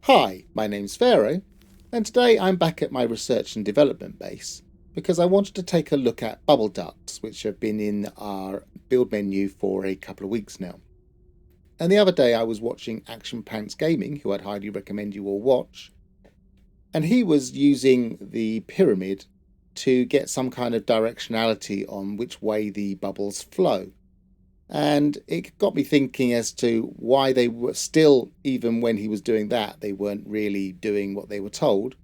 Hi, my name's Pharaoh, and today I'm back at my research and development base because I wanted to take a look at bubble ducts, which have been in our build menu for a couple of weeks now. And the other day I was watching Action Pants Gaming, who I'd highly recommend you all watch, and he was using the pyramid to get some kind of directionality on which way the bubbles flow. And it got me thinking as to why they were still, even when he was doing that, they weren't really doing what they were told.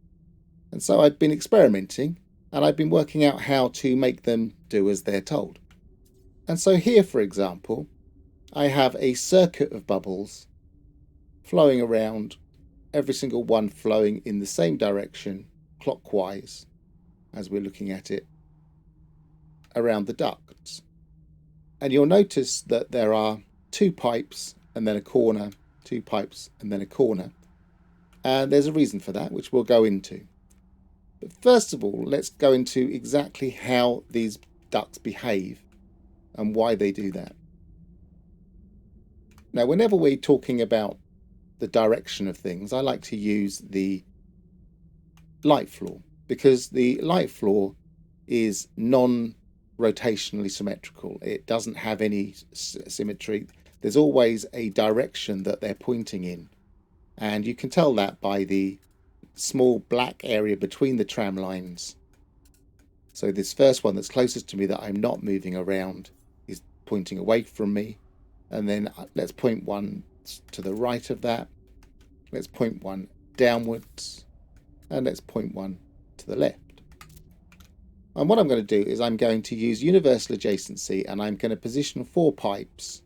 And so I've been experimenting and I've been working out how to make them do as they're told. And so here, for example, I have a circuit of bubbles flowing around, every single one flowing in the same direction, clockwise, as we're looking at it, around the ducts. And you'll notice that there are two pipes and then a corner, two pipes and then a corner. And there's a reason for that, which we'll go into. But first of all, let's go into exactly how these ducts behave and why they do that. Now, whenever we're talking about the direction of things, I like to use the light floor because the light floor is non-rotationally symmetrical. It doesn't have any symmetry. There's always a direction that they're pointing in. And you can tell that by the small black area between the tram lines. So this first one that's closest to me that I'm not moving around is pointing away from me. And then let's point one to the right of that. Let's point one downwards. And let's point one to the left. And what I'm going to do is I'm going to use universal adjacency and I'm going to position 4 pipes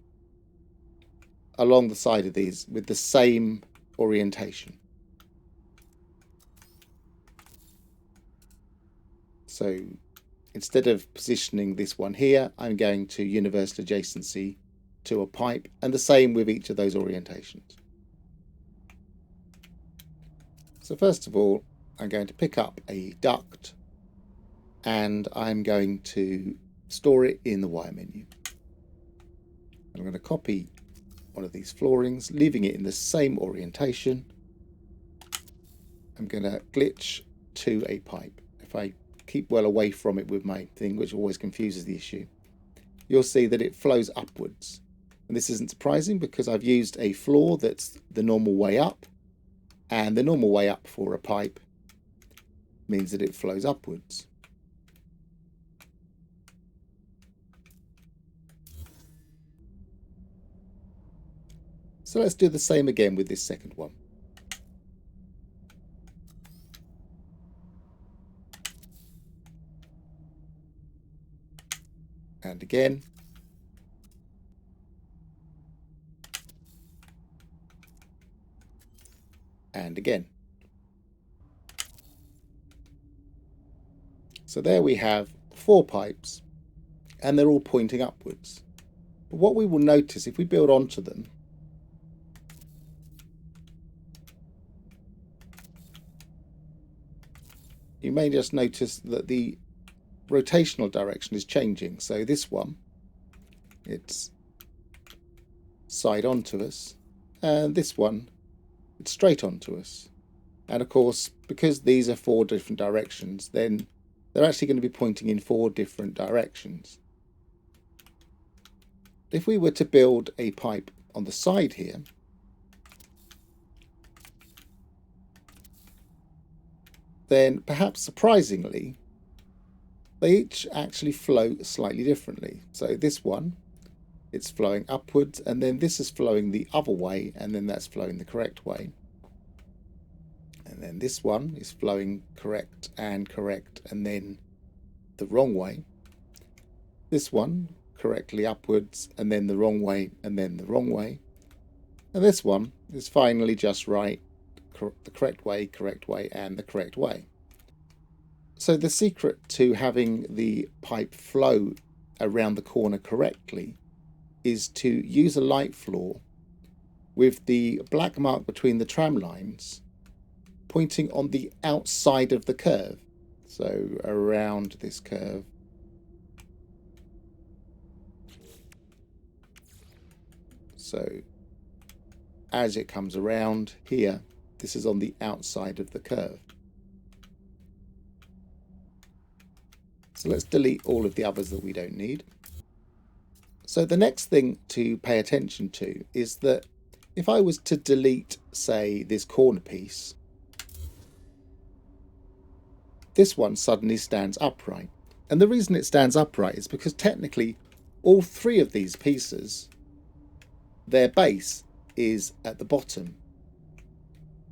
along the side of these with the same orientation. So instead of positioning this one here, I'm going to universal adjacency to a pipe, and the same with each of those orientations. So first of all, I'm going to pick up a duct and I'm going to store it in the wire menu. I'm going to copy one of these floorings, leaving it in the same orientation. I'm going to glitch to a pipe. If I keep well away from it with my thing, which always confuses the issue, you'll see that it flows upwards. And this isn't surprising because I've used a floor that's the normal way up, and the normal way up for a pipe means that it flows upwards. So let's do the same again with this second one. And again. And again. So there we have 4 pipes and they're all pointing upwards. But what we will notice if we build onto them, you may just notice that the rotational direction is changing. So this one, it's side onto us, and this one, it's straight onto us. And of course, because these are 4 different directions, then they're actually going to be pointing in 4 different directions. If we were to build a pipe on the side here, then perhaps surprisingly, they each actually flow slightly differently. So this one, it's flowing upwards, and then this is flowing the other way, and then that's flowing the correct way. And then this one is flowing correct, and then the wrong way. This one correctly upwards, and then the wrong way, and then the wrong way. And this one is finally just right, the correct way, and the correct way. So the secret to having the pipe flow around the corner correctly is to use a light floor with the black mark between the tram lines pointing on the outside of the curve. So around this curve. So as it comes around here, This is on the outside of the curve. So let's delete all of the others that we don't need. So the next thing to pay attention to is that if I was to delete, say, this corner piece, this one suddenly stands upright. And the reason it stands upright is because technically all three of these pieces, their base is at the bottom.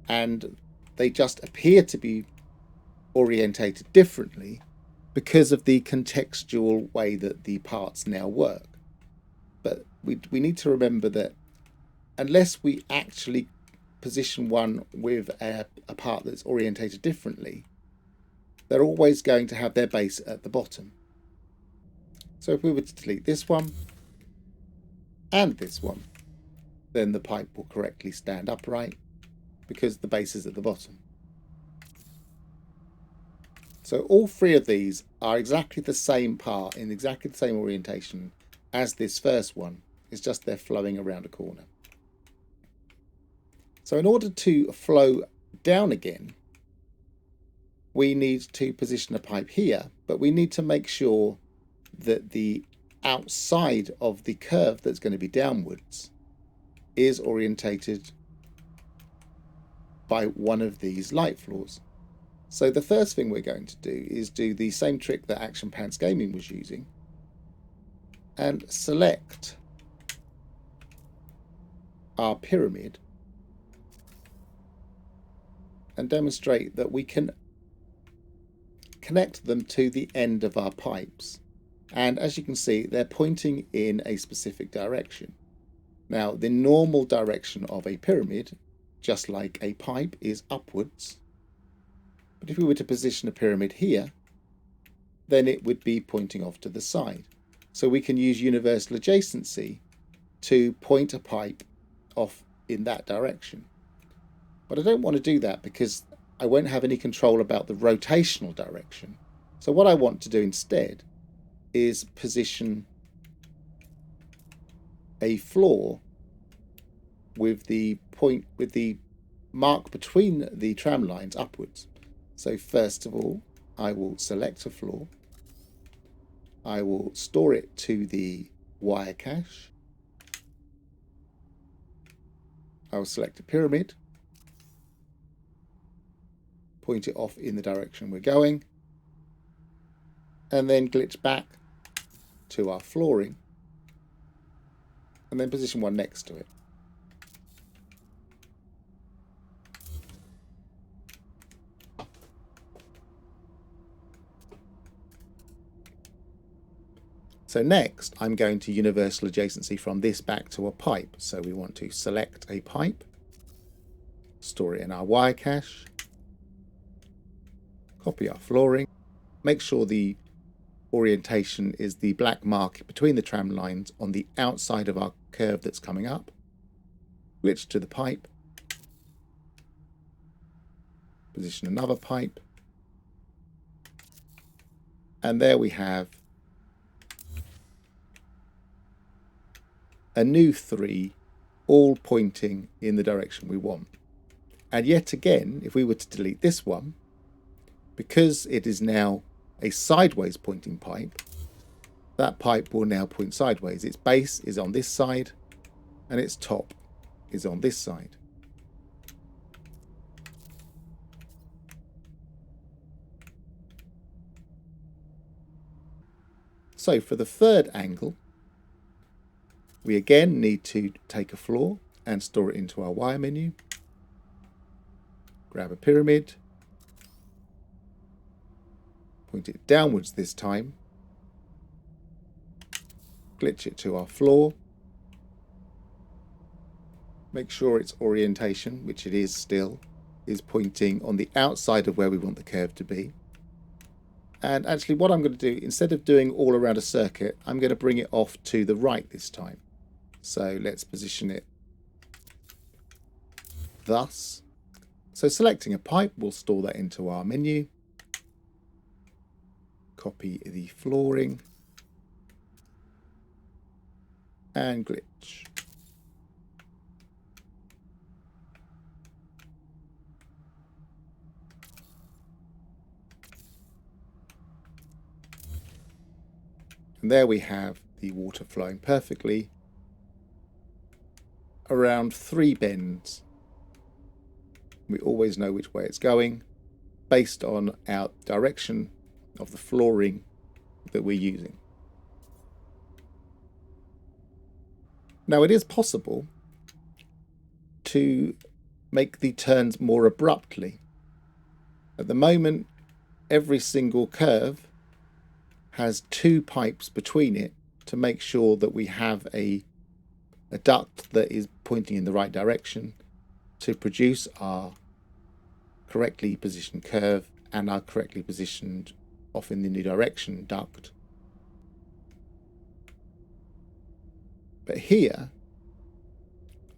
And they just appear to be orientated differently because of the contextual way that the parts now work. But we need to remember that unless we actually position one with a part that's orientated differently, they're always going to have their base at the bottom. So if we were to delete this one and this one, then the pipe will correctly stand upright because the base is at the bottom. So all three of these are exactly the same part in exactly the same orientation as this first one. It's just they're flowing around a corner. So in order to flow down again, we need to position a pipe here, but we need to make sure that the outside of the curve that's going to be downwards is orientated by one of these light floors. So the first thing we're going to do is do the same trick that Action Pants Gaming was using and select our pyramid and demonstrate that we can connect them to the end of our pipes. And as you can see, they're pointing in a specific direction. Now, the normal direction of a pyramid, just like a pipe, is upwards. But if we were to position a pyramid here, then it would be pointing off to the side. So we can use universal adjacency to point a pipe off in that direction. But I don't want to do that because I won't have any control about the rotational direction. So what I want to do instead is position a floor with the mark between the tram lines upwards. So first of all, I will select a floor. I will store it to the wire cache. I will select a pyramid, point it off in the direction we're going, and then glitch back to our flooring, and then position one next to it. So next, I'm going to universal adjacency from this back to a pipe. So we want to select a pipe, store it in our wire cache, copy our flooring, make sure the orientation is the black mark between the tram lines on the outside of our curve that's coming up, glitch to the pipe, position another pipe, and there we have a new three, all pointing in the direction we want. And yet again, if we were to delete this one, because it is now a sideways pointing pipe, that pipe will now point sideways. Its base is on this side and its top is on this side. So for the third angle, we again need to take a floor and store it into our wire menu. Grab a pyramid, point it downwards this time, glitch it to our floor, make sure its orientation, which it is still, is pointing on the outside of where we want the curve to be. And actually what I'm going to do, instead of doing all around a circuit, I'm going to bring it off to the right this time. So let's position it thus. So selecting a pipe, we'll store that into our menu. Copy the flooring and glitch. And there we have the water flowing perfectly around 3 bends. We always know which way it's going based on our direction of the flooring that we're using. Now it is possible to make the turns more abruptly. At the moment, every single curve has 2 pipes between it to make sure that we have a duct that is pointing in the right direction to produce our correctly positioned curve and our correctly positioned off in the new direction duct. But here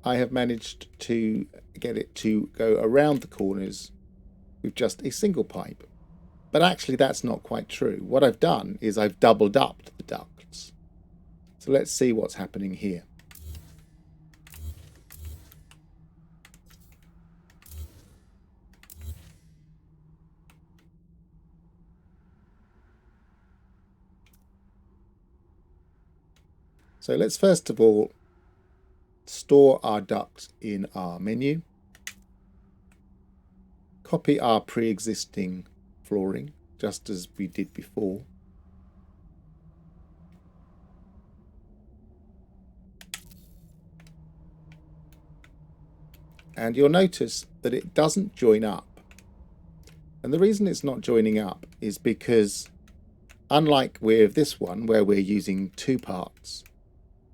I have managed to get it to go around the corners with just a single pipe. But actually that's not quite true. What I've done is I've doubled up the ducts. So let's see what's happening here. So let's first of all store our duct in our menu, copy our pre-existing flooring just as we did before, and you'll notice that it doesn't join up. And the reason it's not joining up is because, unlike with this one where we're using 2 parts,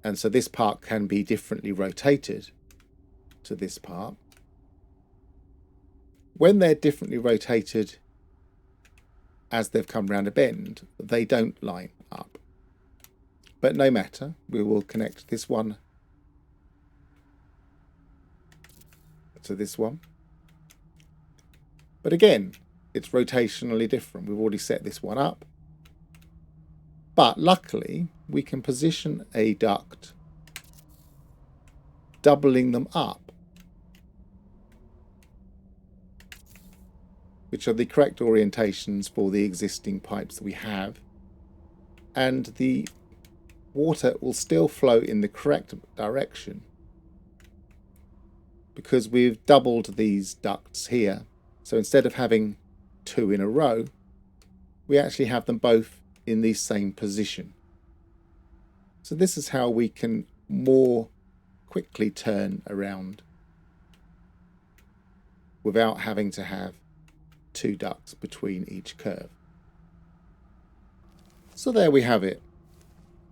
and so this part can be differently rotated to this part, when they're differently rotated as they've come round a bend, they don't line up. But no matter, we will connect this one to this one. But again, it's rotationally different. We've already set this one up. But luckily, we can position a duct, doubling them up, which are the correct orientations for the existing pipes that we have. And the water will still flow in the correct direction because we've doubled these ducts here. So instead of having 2 in a row, we actually have them both in the same position. So this is how we can more quickly turn around without having to have 2 ducts between each curve. So there we have it.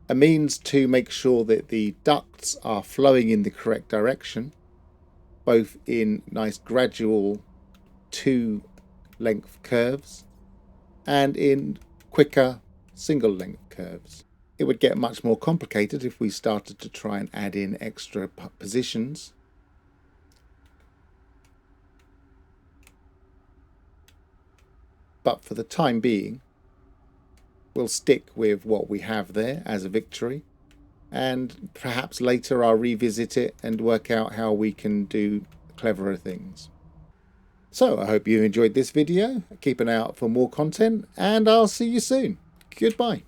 A means to make sure that the ducts are flowing in the correct direction, both in nice gradual 2 length curves and in quicker single length curves. It would get much more complicated if we started to try and add in extra positions. But for the time being, we'll stick with what we have there as a victory, and perhaps later I'll revisit it and work out how we can do cleverer things. So I hope you enjoyed this video. Keep an eye out for more content, and I'll see you soon. Goodbye.